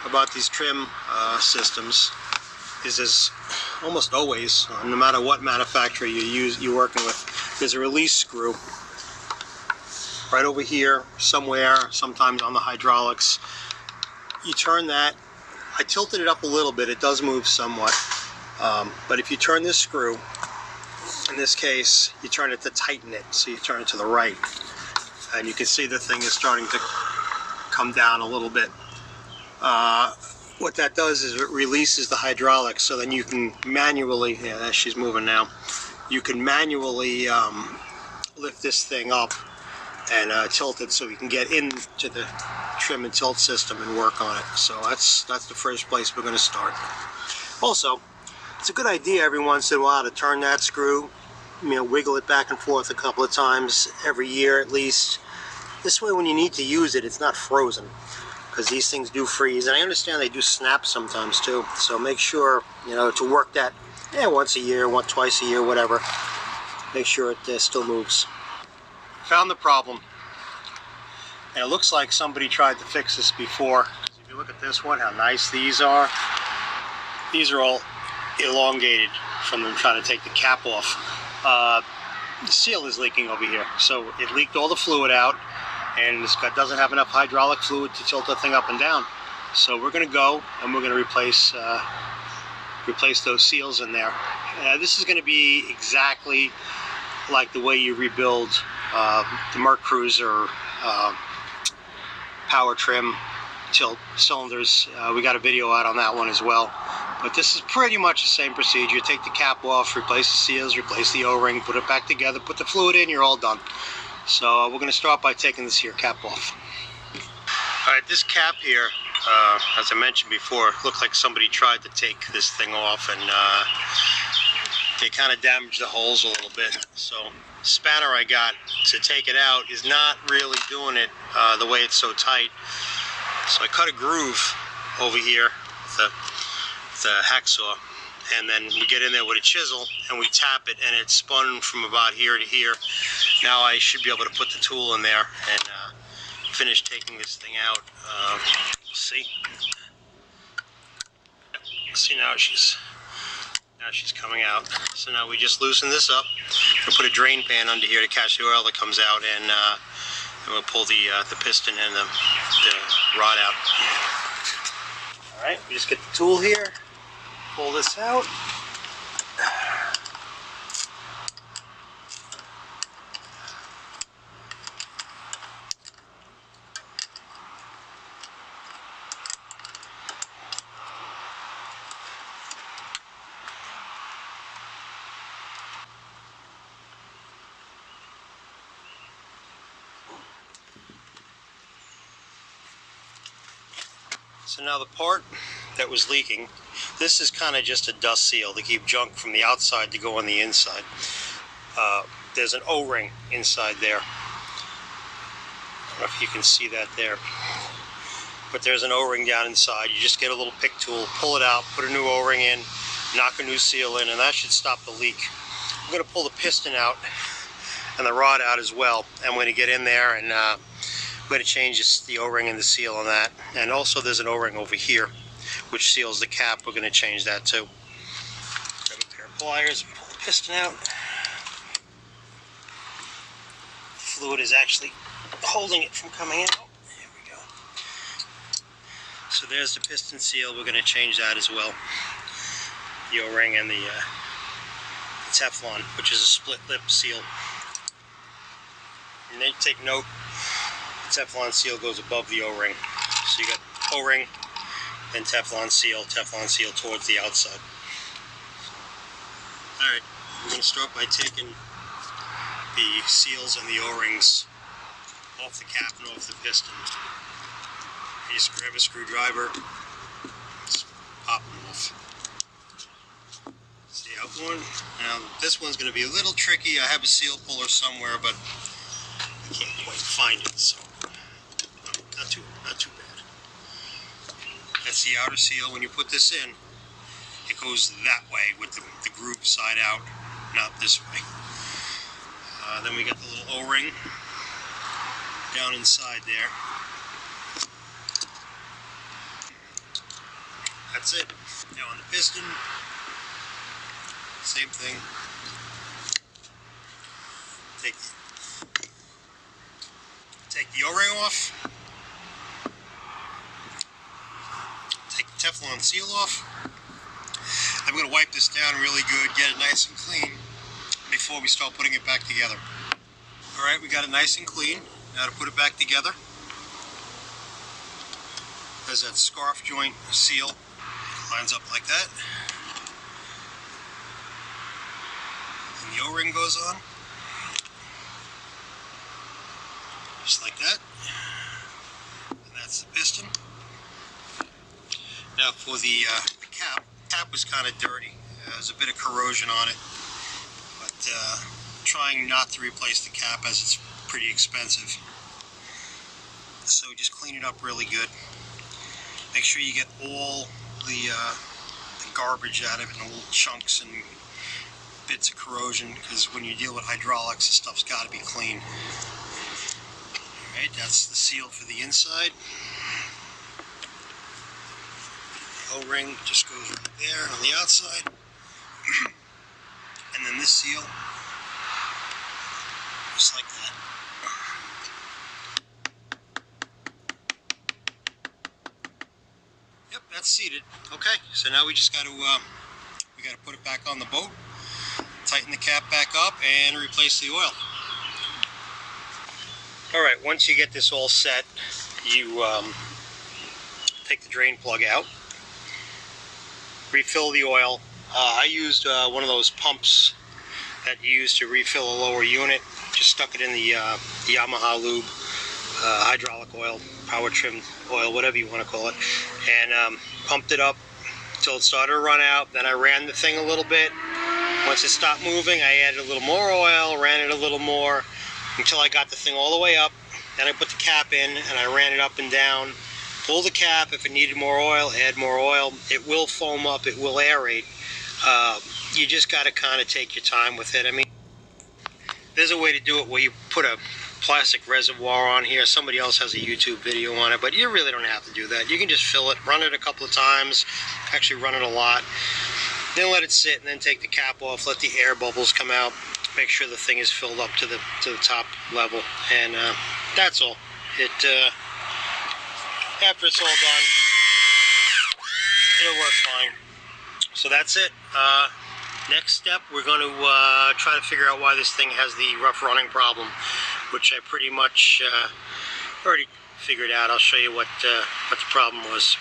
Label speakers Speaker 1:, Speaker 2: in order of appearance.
Speaker 1: about these trim systems is there's almost always, no matter what manufacturer you're working with, there's a release screw right over here somewhere, sometimes on the hydraulics. You turn that. I tilted it up a little bit, it does move somewhat, but if you turn this screw, in this case you turn it to tighten it, so you turn it to the right, and you can see the thing is starting to come down a little bit. What that does is it releases the hydraulics, so then you can manually, yeah, she's moving now, you can manually lift this thing up and tilt it so you can get into the trim and tilt system and work on it. So that's the first place we're going to start. Also, it's a good idea every once in a while to turn that screw, wiggle it back and forth a couple of times every year at least. This way when you need to use it, it's not frozen, because these things do freeze, and I understand they do snap sometimes too, so make sure to work that once a year, twice a year, whatever. Make sure it still moves. Found the problem, and it looks like somebody tried to fix this before. If you look at this one, how nice these are all elongated from them trying to take the cap off. The seal is leaking over here, so it leaked all the fluid out, and this guy doesn't have enough hydraulic fluid to tilt the thing up and down. So we're going to go and we're going to replace those seals in there. This is going to be exactly like the way you rebuild the Merc Cruiser power trim tilt cylinders. We got a video out on that one as well. But this is pretty much the same procedure. You take the cap off, replace the seals, replace the O-ring, put it back together, put the fluid in, you're all done. So we're going to start by taking this here cap off. Alright, this cap here, as I mentioned before, looked like somebody tried to take this thing off, and they kind of damaged the holes a little bit. So the spanner I got to take it out is not really doing it the way it's so tight. So I cut a groove over here with the hacksaw, and then we get in there with a chisel and we tap it, and it spun from about here to here. Now I should be able to put the tool in there and finish taking this thing out. See? See, now she's coming out. So now we just loosen this up. We'll put a drain pan under here to catch the oil that comes out, and we'll pull the piston and the rod out. All right, we just get the tool here, pull this out. So now the part that was leaking, this is kind of just a dust seal to keep junk from the outside to go on the inside. There's an O-ring inside there. I don't know if you can see that there. But there's an O-ring down inside. You just get a little pick tool, pull it out, put a new O-ring in, knock a new seal in, and that should stop the leak. I'm going to pull the piston out and the rod out as well. I'm going to get in there and I'm going to change the O-ring and the seal on that. And also there's an O-ring over here which seals the cap. We're going to change that too. Grab a pair of pliers and pull the piston out. The fluid is actually holding it from coming out. There we go. So there's the piston seal. We're going to change that as well. The O-ring and the Teflon, which is a split lip seal. And then take note, the Teflon seal goes above the O-ring. So you got O-ring, then Teflon seal towards the outside. Alright, we're going to start by taking the seals and the O-rings off the cap and off the piston. You just grab a screwdriver, just pop them off. See how one? Now this one's going to be a little tricky. I have a seal puller somewhere, but I can't quite find it, so not too bad. That's the outer seal. When you put this in, it goes that way with the groove side out, not this way. Then we got the little O-ring down inside there. That's it. Now on the piston, same thing. Take the O-ring off. Take the Teflon seal off. I'm going to wipe this down really good, get it nice and clean before we start putting it back together. Alright, we got it nice and clean. Now to put it back together. There's that scarf joint seal. It lines up like that. And the O-ring goes on. Just like that. And that's the piston. Now for the cap. The cap was kind of dirty. There's a bit of corrosion on it. But trying not to replace the cap as it's pretty expensive. So just clean it up really good. Make sure you get all the garbage out of it, and the little chunks and bits of corrosion, because when you deal with hydraulics, the stuff's got to be clean. Alright, that's the seal for the inside. The O-ring just goes right there on the outside. And then this seal, just like that. Yep, that's seated. Okay, so now we just got to put it back on the boat, tighten the cap back up, and replace the oil. All right, once you get this all set, you take the drain plug out, refill the oil. I used one of those pumps that you use to refill a lower unit. Just stuck it in the Yamaha lube, hydraulic oil, power trim oil, whatever you want to call it, and pumped it up until it started to run out. Then I ran the thing a little bit. Once it stopped moving, I added a little more oil, ran it a little more until I got the thing all the way up. Then I put the cap in and I ran it up and down. Pull the cap. If it needed more oil, add more oil. It will foam up, it will aerate. You just got to kind of take your time with it. I mean, there's a way to do it where you put a plastic reservoir on here. Somebody else has a YouTube video on it, but you really don't have to do that. You can just fill it, run it a couple of times, actually run it a lot, then let it sit, and then take the cap off, let the air bubbles come out, make sure the thing is filled up to the top level, and that's all. After it's all done, it'll work fine. So that's it. Next step, we're going to try to figure out why this thing has the rough running problem, which I pretty much already figured out. I'll show you what the problem was.